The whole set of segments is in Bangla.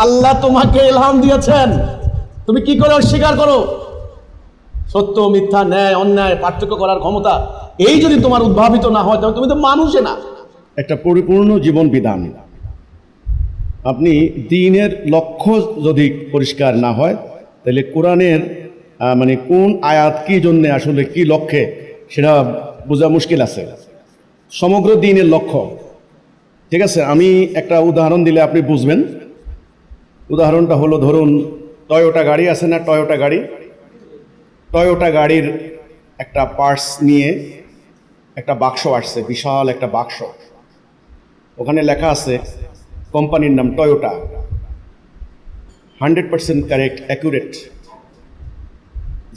আল্লাহ তোমাকে ইলহাম দিয়েছেন, তুমি কি করে অস্বীকার করো? সত্য মিথ্যা, ন্যায় অন্যায় পার্থক্য করার ক্ষমতা এই যদি তোমার উদ্ভাবিত না হয় তাহলে তুমি তো মানুষে না। একটা পরিপূর্ণ জীবন বিধান, আপনি দ্বীনের লক্ষ্য যদি পরিষ্কার না হয় তাহলে কোরআনের মানে কোন আয়াত কি জন্য আসলে কি লক্ষ্যে সেটা বোঝা মুশকিল আছে। সমগ্র দ্বীনের লক্ষ্য, ঠিক আছে, আমি একটা উদাহরণ দিলে আপনি বুঝবেন। উদাহরণটা হলো, ধরুন টয়োটা গাড়ি আছে না, টয়োটা গাড়ির একটা পার্টস নিয়ে একটা বাক্স আসছে, বিশাল একটা বাক্স, ওখানে লেখা আছে কোম্পানির নাম টয়োটা, 100% কারেক্ট, অ্যাকুরেট,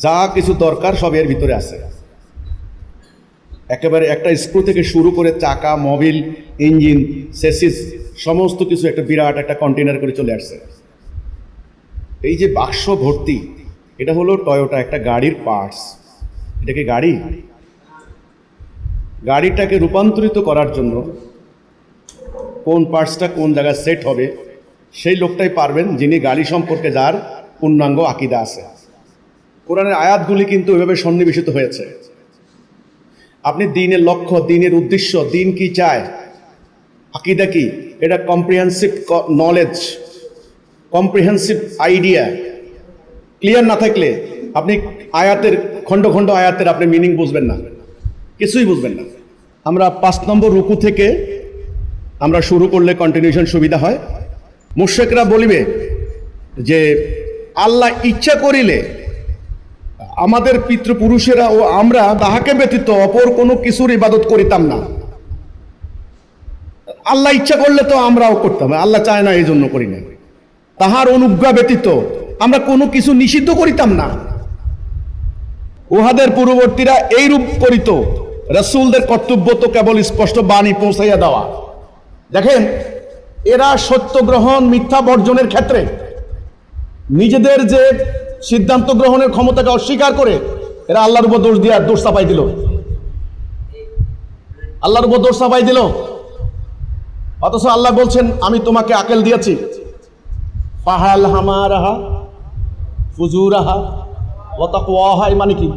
যা কিছু দরকার সব এর ভিতরে আছে। একেবারে একটা স্ক্রু থেকে শুরু করে চাকা, মোবিল, ইঞ্জিন, সেসিস সমস্ত কিছু একটা বিরাট একটা কন্টেনার করে চলে আসছে। এই যে বাক্স ভর্তি, এটা হলো টয়োটা একটা গাড়ির পার্টস। এটাকে গাড়িটাকে রূপান্তরিত করার জন্য কোন পার্টসটা কোন জায়গায় সেট হবে সেই লোকটাই পারবেন, যিনি গাড়ি সম্পর্কে যার পূর্ণাঙ্গ আকীদা আছে। কোরআনের আয়াতগুলি কিন্তু এভাবে সন্নিবেশিত হয়েছে। আপনি দ্বীনের লক্ষ্য, দ্বীনের উদ্দেশ্য, দ্বীন কি চায়, আকীদা কি, এটা comprehensive knowledge, comprehensive idea clear না থাকলে আপনি আয়াতের খণ্ড খণ্ড আয়াতের আপনি মিনিং বুঝবেন না, কিছুই বুঝবেন না। আমরা 5 নম্বর রুকু থেকে আমরা শুরু করলে কন্টিনিউশন সুবিধা হয়। মুশরিকরা বলিবে যে আল্লাহ ইচ্ছা করিলে আমাদের পিতৃপুরুষেরা ও আমরা তাহাকে ব্যতীত অপর কোনো কিছুর ইবাদত করিতাম না। আল্লাহ ইচ্ছা করলে তো আমরাও করতাম, আল্লাহ চায় না এই জন্য করি না। তাহার অনুজ্ঞা ব্যতীত আমরা কোনো কিছু নিষিদ্ধ করিতাম না। উহাদের পূর্ববর্তীরা এইরূপ করিত, রাসূলদের কর্তব্য তো কেবল স্পষ্ট বাণী পৌঁছাইয়া দেওয়া। দেখেন, এরা সত্য গ্রহণ মিথ্যা বর্জনের ক্ষেত্রে নিজেদের যে সিদ্ধান্ত গ্রহণের ক্ষমতাকে অস্বীকার করে এরা আল্লাহর উপর দোষ চাপাই দিল, আল্লাহর উপর দোষ চাপাই দিল। অথচ আল্লাহ বলছেন আমি তোমাকে আকল দিয়েছি। ফাহাল হামারাহা ফুজুরাহা ওয়া তাকওয়াহা, মানে কি?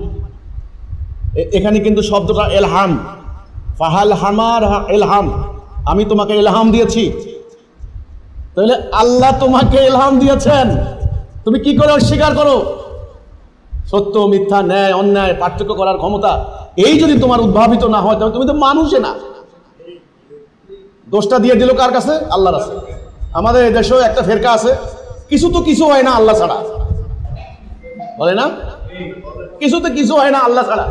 এখানে কিন্তু শব্দটা ইলহাম, ফাহাল হামারাহা ইলহাম, আমি তোমাকে ইলহাম দিয়েছি। তাহলে আল্লাহ তোমাকে ইলহাম দিয়েছেন, তুমি কি করে অস্বীকার করো? সত্য মিথ্যা, ন্যায় অন্যায় পার্থক্য করার ক্ষমতা এই যদি তোমার উদ্ভাবিত না হয় তাহলে তুমি তো মানুষে না। দোষটা দিয়ে দিল কার কাছে? আল্লাহর কাছে। আমাদের দেশেও একটা ফেরকা আছে, কিছু হয় না আল্লাহ ছাড়া, বলে না, কিছু হয় না আল্লাহ ছাড়া।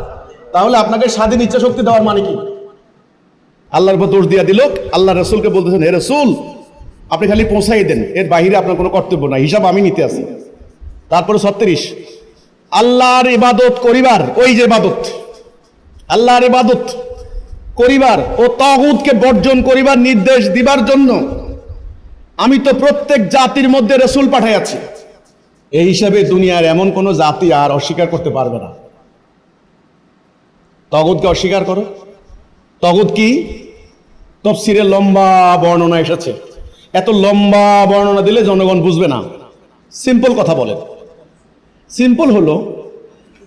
তাহলে আপনাকে স্বাধীন ইচ্ছা শক্তি দেওয়ার মানে কি? আল্লাহর উপর দোষ দিয়ে দিল। আল্লাহ রাসূলকে বলতেছেন, হে রাসূল আপনি খালি পৌঁছাই দেন, এর বাইরে আপনার কোনো কর্তব্য নাই, হিসাব আমি নিতে আছি। তারপরে 36, আল্লাহর ইবাদত করিবার, ওই যে ইবাদত, আল্লাহর ইবাদত করিবার ও তাগুতকে বর্জন করিবার নির্দেশ দিবার জন্য আমি তো প্রত্যেক জাতির মধ্যে রাসূল পাঠাইয়াছি। এই হিসাবে দুনিয়ার এমন কোন জাতি আর অস্বীকার করতে পারবে না। তাগুতকে অস্বীকার করো। তাগুত কি? তাফসীরে লম্বা বর্ণনা এসেছে। এত লম্বা বর্ণনা দিলে জনগণ বুঝবে না। সিম্পল কথা বলেন। সিম্পল হলো,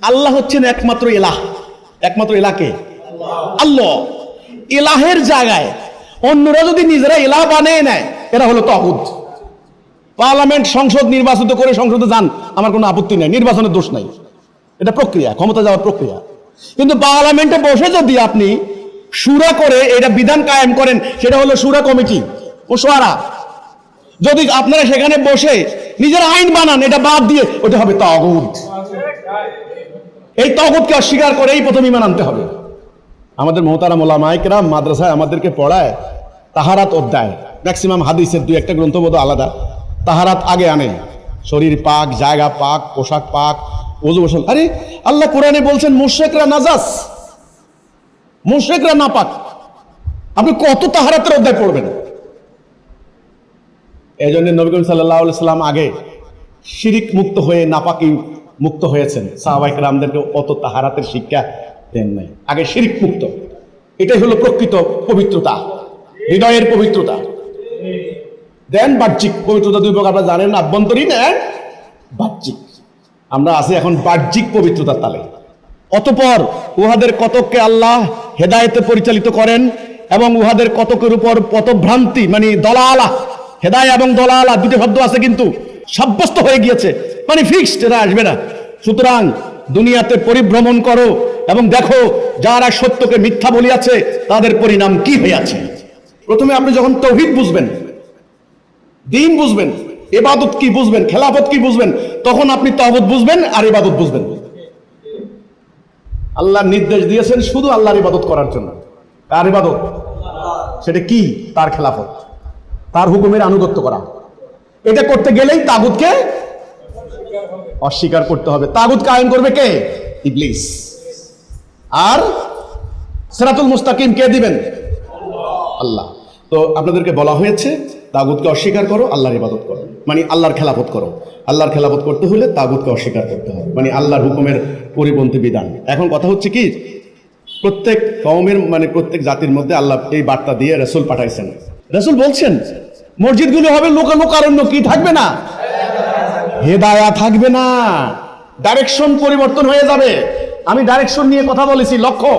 আল্লাহ হচ্ছেন একমাত্র ইলাহ। একমাত্র ইলাহকে আল্লাহ। ইলাহের জায়গায় অন্যরা যদি নিজেরা ইলাহ বানিয়ে নেয়, এরা হলো তাগুত। পার্লামেন্ট সংসদ নির্বাচিত করে সংসদে যান, আমার কোনো আপত্তি নেই, নির্বাচনের দোষ নাই, এটা প্রক্রিয়া, ক্ষমতা যাওয়ার প্রক্রিয়া। কিন্তু পার্লামেন্টে বসে যদি আপনি শুরা করে এটা বিধান কায়েম করেন, সেটা হলো শুরা কমিটি ও শুআরা। যদি আপনারা সেখানে বসে নিজের আইন বানান, এটা বাদ দিয়ে ওটা হবে তাগুত। এই তাগুতকে অস্বীকার করেই প্রথম ঈমান আনতে হবে। আমাদের মুহতারাম উলামায়ে কেরাম মাদ্রাসায় আমাদেরকে পড়ায় তাহারাত অধ্যায়, ম্যাক্সিমাম হাদিসের 2-1টা গ্রন্থবোধ আলাদা। তাহারাত আগে আনে, শরীর পাক, জায়গা পাক, পোশাক পাক, ওযু গোসল। আরে আল্লাহ কোরআনে বলছেন মুশরিকরা নাজাস, মুশরিকরা নাপাক। আপনি কত তাহারাতের অধ্যায় পড়বেন? এই জন্য নবী করিম সাল্লাল্লাহু আলাইহি সাল্লাম আগে শিরিক মুক্ত হয়ে নাপাকি মুক্ত হয়েছেন। সাহাবায়ে কেরামদেরকে অত তাহারাতের শিক্ষা দেন নাই, আগে শিরিক মুক্ত। এটাই হলো প্রকৃত পবিত্রতা, হৃদয়ের পবিত্রতা। দেন বাহ্যিক পবিত্রতা দুই প্রকার আপনারা জানেন, আভ্যন্তরীণ এন্ড বাহ্যিক। আমরা আছি এখন বাহ্যিক পবিত্রতার তালে। অতঃপর উহাদের কতককে আল্লাহ হেদায়েতে পরিচালিত করেন এবং উহাদের কতকের উপর পথভ্রান্তি মানে দলালা, হেদায়া এবং দলালা দুটো শব্দ আছে কিন্তু সাব্যস্ত হয়ে গিয়েছে, মানে ফিক্সড, এরা আসবে না। সুতরাং দুনিয়াতে পরিভ্রমণ করো এবং দেখো যারা সত্যকে মিথ্যা বলিয়াছে তাদের পরিণাম কি হইয়াছে। প্রথমে আপনি যখন তৌহিদ বুঝবেন, দ্বীন বুঝবেন, ইবাদত কি বুঝবেন, খেলাফত কি বুঝবেন, তখন আপনি তাওহীদ বুঝবেন আর ইবাদত বুঝবেন। আল্লাহ নির্দেশ দিয়েছেন শুধু আল্লাহর ইবাদত করার জন্য। কার ইবাদত? সেটা কি? তার খেলাফত, তার হুকুমের আনুগত্য করা। এটা করতে গেলেই তাগুতকে অস্বীকার করতে হবে। তাগুত কায়েম করবে কে? ইবলিস। আর সিরাতুল মুস্তাকিম কে দিবেন? আল্লাহ। তো আপনাদেরকে বলা হয়েছে তাগুতকে অস্বীকার করো, আল্লাহর ইবাদত করো, মানে আল্লাহর খেলাফত করো। আল্লাহর খেলাফত করতে হলে তাগুতকে অস্বীকার করতে হবে, মানে আল্লাহর হুকুমের পরিপন্থী বিধান। এখন কথা হচ্ছে কি, প্রত্যেক কওমের মানে প্রত্যেক জাতির মধ্যে আল্লাহ এই বার্তা দিয়ে রাসূল পাঠাইছেন। রাসূল বলছেন মসজিদগুলো হবে লোকারণ্য, কি থাকবে না? হেদায়া থাকবে না, ডাইরেকশন পরিবর্তন হয়ে যাবে। আমি ডাইরেকশন নিয়ে কথা বলেছি, লক্ষ্য।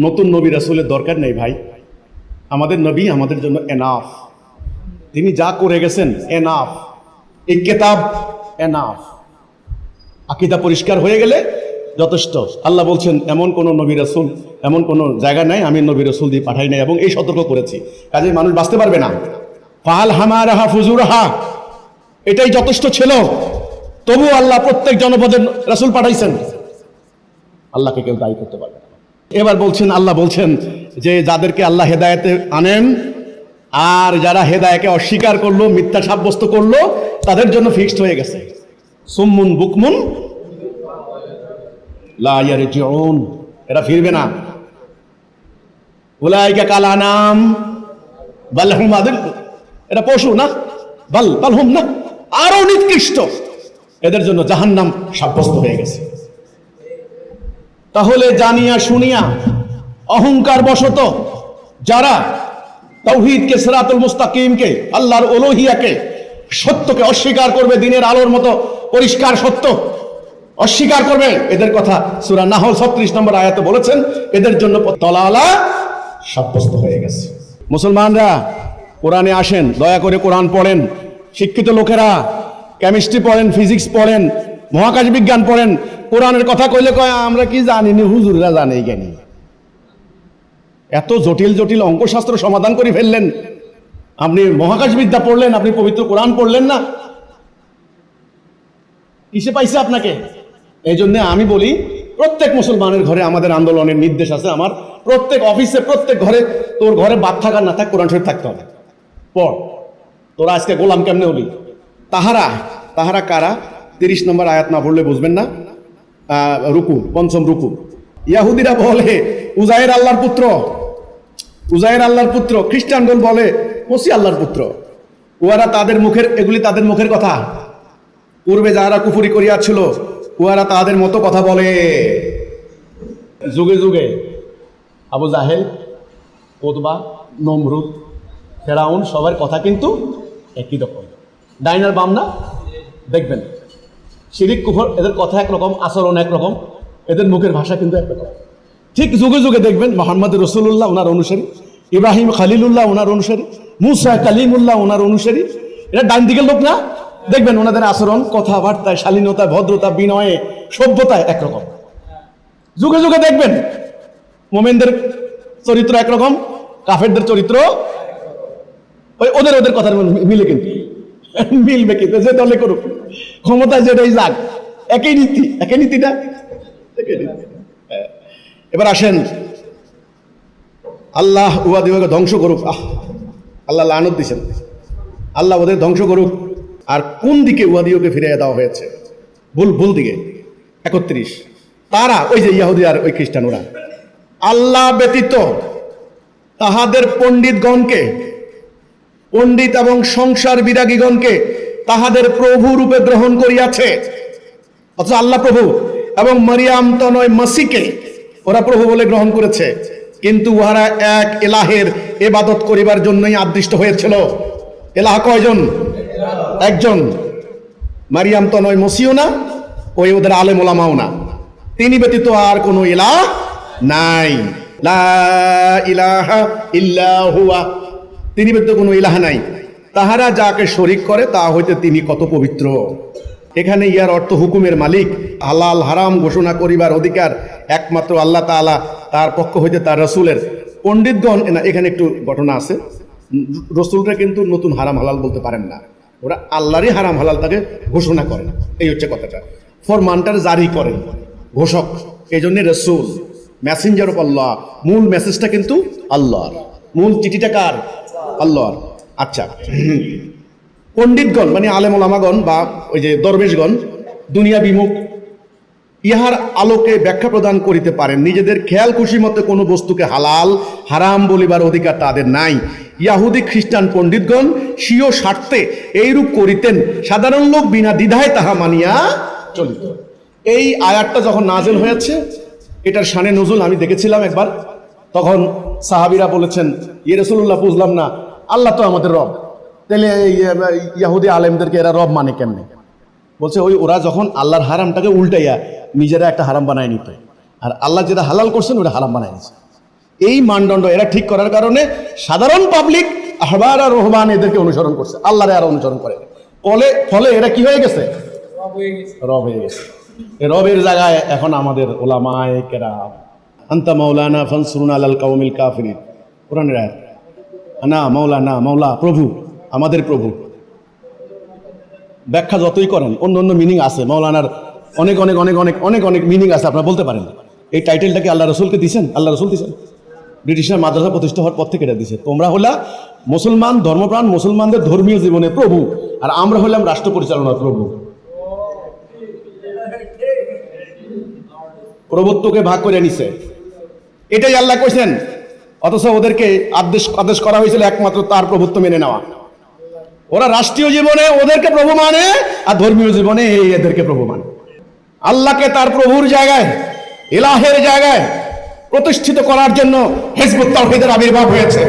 নতুন নবী রাসূলের দরকার নেই ভাই, আমাদের নবী আমাদের জন্য এনাফ। তিনি যা করে গেছেন এনাফ, এই কিতাব এনাফ। আকীদা পরিষ্কার হয়ে গেলে যথেষ্ট। আল্লাহ বলছেন এমন কোন নবী রাসূল, এমন কোন জায়গা নাই আমি নবী রাসূল দিয়ে পাঠাই নাই, এবং এই সতর্ক করেছি। কাজে মানুষ বাঁচতে পারবে না। ফাল হামারাহা ফুজুরাহা, এটাই যথেষ্ট ছিল। তবু আল্লাহ প্রত্যেক জনপদের রাসূল পাঠাইছেন, আল্লাহকে কেউ দায়ী করতে পারবে না। এবার বলছেন, আল্লাহ বলছেন যে যাদেরকে আল্লাহ হেদায়েতে আনেন আর যারা হেদায়াকে অস্বীকার করলো, মিথ্যা সাব্যস্ত করলো, তাদের জন্য ফিক্সড হয়ে গেছে সুম্মুন বুকমুন লা ইয়ারজিউন, এরা ফিরবে না। উলাইকা কাল আনাম বাল হুম আদল, এরা পশু না, বাল হুম না, আরো নিকৃষ্ট। এদের জন্য জাহান্নাম সাব্যস্ত হয়ে গেছে। তাহলে জানিয়া শুনিয়া অহংকার বশত যারা তাওহীদকে, সিরাতুল মুস্তাকিমকে, আল্লাহর উলুহিয়াকে, সত্যকে অস্বীকার করবে, দিনের আলোর মতো পরিষ্কার সত্য অস্বীকার করবে, এদের কথা সূরা নাহল 36 নম্বর আয়াতে বলেছেন, এদের জন্য দলালা সাব্যস্ত হয়ে গেছে। মুসলমানরা কোরআনে আসেন, দয়া করে কোরআন পড়েন। শিক্ষিত লোকেরা কেমিস্ট্রি পড়েন, ফিজিক্স পড়েন, মহাকাশ বিজ্ঞান পড়েন। কোরআনের কথা কইলে কয় আমরা কি জানি না, হুজুররা জানে জ্ঞানী। এত জটিল জটিল অঙ্কশাস্ত্র সমাধান করে ফেললেন, আপনি মহাকাশ বিদ্যা পড়লেন, আপনি পবিত্র কোরআন পড়লেন না, কিসে পাইছে আপনাকে? এই জন্য আমি বলি প্রত্যেক মুসলমানের ঘরে আমাদের আন্দোলনের নির্দেশ আছে। আমার প্রত্যেক অফিসে, প্রত্যেক ঘরে, তোর ঘরে বাদ থাকার না থাক, কোরআন শরীফ থাকতে হবে। পড়। তোরা আজকে গোলাম কেমনে হলি? তাহারা কারা? 30 নম্বর আয়াত না পড়লে বুঝবেন না। রুকু, পঞ্চম রুকু। ইয়াহুদিরা বলে উজাইর আল্লাহর পুত্র, উজাইর আল্লাহর পুত্র। খ্রিস্টানগণ বলে মসিহ আল্লাহর পুত্র। উহারা তাদের মুখের, এগুলি তাদের মুখের কথা। পূর্বে যারা কুফরি করিয়াছিল উহারা তাদের মতো কথা বলে। যুগে যুগে আবু জাহেল, উতবা, নমরুদ, ফেরাউন সবার কথা কিন্তু একই রকম। ডাইনার বাম না, দেখবেন শিরিক কুফর, এদের কথা একরকম, আচরণ একরকম, এদের মুখের ভাষা কিন্তু একরকম। ঠিক যুগে যুগে দেখবেন মোহাম্মদ রসুল্লাহ ওনার অনুসারী, ইব্রাহিম খালিলুল্লাহ ওনার অনুসারী, মুসা কালিমুল্লাহ ওনার অনুসারী, এরা ডান দিকের লোক না, দেখবেন ওনাদের আচরণ, কথাবার্তায়, শালীনতায়, ভদ্রতা, বিনয়ে, সভ্যতায় একরকম। যুগে যুগে দেখবেন মোমেনদের চরিত্র একরকম, কাফেরদের চরিত্র ওদের কথার মিলে, কিন্তু মিলবে কিন্তু যে দলে করুক, ক্ষমতায় যেটাই যাক, একই নীতিটা। এবার আসেন, আল্লাহ উহাদিকে ধ্বংস করুক। আল্লাহ লানত দিছেন, আল্লাহ ওদের ধ্বংস করুক। আর কোন দিকে উহাদিকে ফিরিয়ে দেওয়া হয়েছে? ভুল দিকে। 31 তারা, ওই যে ইহুদি আর ওই খ্রিস্টান, ওরা আল্লাহ ব্যতীত তাহাদের পণ্ডিতগণকে, পণ্ডিত এবং সংসার বিরাগীগণকে তাহাদের প্রভু রূপে গ্রহণ করিয়াছে। অথচ আল্লাহ প্রভু, এবং মারিয়াম তনয় মাসিকে ওরা প্রভু বলে গ্রহণ করেছে, কিন্তু উহারা এক ইলাহের ইবাদত করিবার জন্যই আদিষ্ট হয়েছিল। এলাহ কয়জন? একজন। মারিয়াম তো নয়, মসিও না, ওই ওদের আলেম ওলামাও না। তিনি ব্যতীত আর কোনো ইলাহ নাই। লা ইলাহা ইল্লা হুয়া, তিনি ব্যতীত কোনো ইলাহ নাই। তাহারা যাকে শরীক করে তা হইতে তিনি কত পবিত্র। এখানে ইয়ার অর্থ হুকুমের মালিক, হালাল হারাম ঘোষণা করিবার অধিকার একমাত্র আল্লাহ তাআলা, তার পক্ষ হইতে তার রসুলের। পণ্ডিতগণ এখানে একটু ঘটনা আছে, রসুলরা কিন্তু নতুন হারাম হালাল বলতে পারেন না, ওরা আল্লাহরই হারাম হালাল তাকে ঘোষণা করেন। এই হচ্ছে কথাটা, ফরমানটার জারি করেন ঘোষক, এই জন্য রসুল, মেসেঞ্জার অফ আল্লাহ। মূল মেসেজটা কিন্তু আল্লাহর, মূল চিঠিটা কার? আল্লাহর। আচ্ছা, পণ্ডিতগণ মানে আলেম ওলামাগণ বা ওই যে দরবেশগণ দুনিয়া বিমুখ, ইহার আলোকে ব্যাখ্যা প্রদান করিতে পারেন। নিজেদের খেয়াল খুশি মতে কোনো বস্তুকে হালাল হারাম বলিবার অধিকার তাদের নাই। ইয়াহুদি খ্রিস্টান পণ্ডিতগণ স্বীয় স্বার্থে এইরূপ করিতেন, সাধারণ লোক বিনা দ্বিধায় তাহা মানিয়া চলিত। এই আয়াতটা যখন নাযিল হয়েছে, এটার শানে নজুল আমি দেখেছিলাম একবার, তখন সাহাবীরা বলেছেন, ইয়ে রাসূলুল্লাহ, বুঝলাম না, আল্লাহ তো আমাদের রব, তাহলে ইয়াহুদি আলেমদেরকে এরা রব মানে কেমনে? বলছে ওই ওরা যখন আল্লাহর হারামটাকে উল্টাইয়া নিজেরা একটা হারাম বানায় নিত, আর আল্লাহ যেটা হালাল করছেন ওটা হারাম বানায় নিচ্ছে। এই মানদণ্ড এরা ঠিক করার কারণে সাধারণ পাবলিক আহবার আর রহমান এদেরকে অনুসরণ করছে, আল্লাহরে আর অনুসরণ করে। ফলে এরা কি হয়ে গেছে? রব হয়ে গেছে। এই রবের জায়গায় এখন আমাদের ওলামায়ে কেরাম, আনতা মাওলানা ফানসুরনা আলাল কাওমিল কাফিরিন, কোরআনের আয়াত। না মাওলানা, মাওলা প্রভু, আমাদের প্রভু। ব্যাখ্যা যতই করেন অন্য অন্য মিনিং আছে, মাওলানার অনেক অনেক অনেক অনেক অনেক অনেক মিনিং আছে, আপনারা বলতে পারেন। এই টাইটেলটা কি আল্লাহ রসুলকে দিয়েছেন? আল্লাহ রসুল দিয়েছেন? ব্রিটিশের মাদ্রাসা প্রতিষ্ঠা হওয়ার পর থেকে এটা দিয়েছে। তোমরা হলা মুসলমান, ধর্মপ্রাণ মুসলমানদের ধর্মীয় জীবনে প্রভু, আর আমরা হলাম রাষ্ট্র পরিচালনার প্রভু। প্রভুত্বকে ভাগ করে নিছে, এটাই আল্লাহ কইছেন। অথচ ওদেরকে আদেশ করা হয়েছিল একমাত্র তার প্রভুত্ব মেনে নেওয়া। ওরা রাষ্ট্রীয় জীবনে ওদেরকে প্রভু মানে, আর ধর্মীয় জীবনে এদেরকে প্রভু মানে। আল্লাহকে তার প্রভুর জায়গায়, ইলাহের জায়গায় প্রতিষ্ঠিত করার জন্য হিজবুত তাওহীদের আবির্ভাব হয়েছে।